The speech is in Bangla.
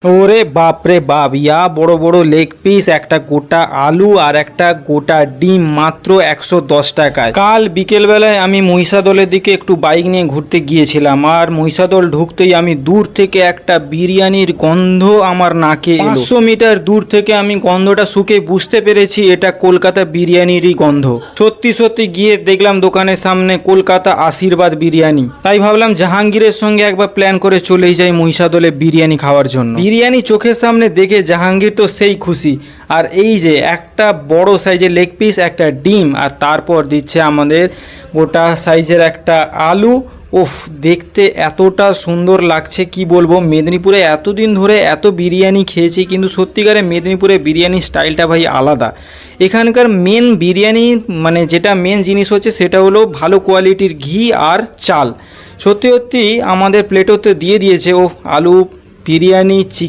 ওরে বাপ রে বাপ, ইয়া বড় বড় লেগ পিস, একটা গোটা আলু আর একটা গোটা ডিম মাত্র 110 টাকায়। কাল বিকেলবেলায় আমি মহিষাদলের দিকে একটু বাইক নিয়ে ঘুরতে গিয়েছিলাম, আর মহিষাদল ঢুকতেই আমি দূর থেকে একটা বিরিয়ানির গন্ধ আমার নাকে এলো। 500 মিটার দূর থেকে আমি গন্ধটা শুকে বুঝতে পেরেছি এটা কলকাতা বিরিয়ানিরই গন্ধ। সত্যি সত্যি গিয়ে দেখলাম দোকানের সামনে কলকাতা আশীর্বাদ বিরিয়ানি। তাই ভাবলাম জাহাঙ্গীরের সঙ্গে একবার প্ল্যান করে চলেই যাই মহিষাদলে বিরিয়ানি খাওয়ার জন্য। বিরিয়ানি চোখের সামনে দেখে জাহাঙ্গীর তো সেই খুশি, আর এই যে একটা বড় সাইজের লেগ পিস, একটা ডিম, আর তারপর দিচ্ছে আমাদের গোটা সাইজের একটা আলু। উফ, দেখতে এতটা সুন্দর লাগছে কি বলবো। মেদিনীপুরে এতদিন ধরে এত বিরিয়ানি খেয়েছি, কিন্তু সত্যিকারে মেদিনীপুরে বিরিয়ানি স্টাইলটা ভাই আলাদা। এখানকার মেন বিরিয়ানি মানে যেটা মেন জিনিস হচ্ছে সেটা হলো ভালো কোয়ালিটির ঘি আর চাল। সত্যি সত্যি আমাদের প্লেটও তো দিয়ে দিয়েছে। ও আলু বিরিয়ানি, চিকেন।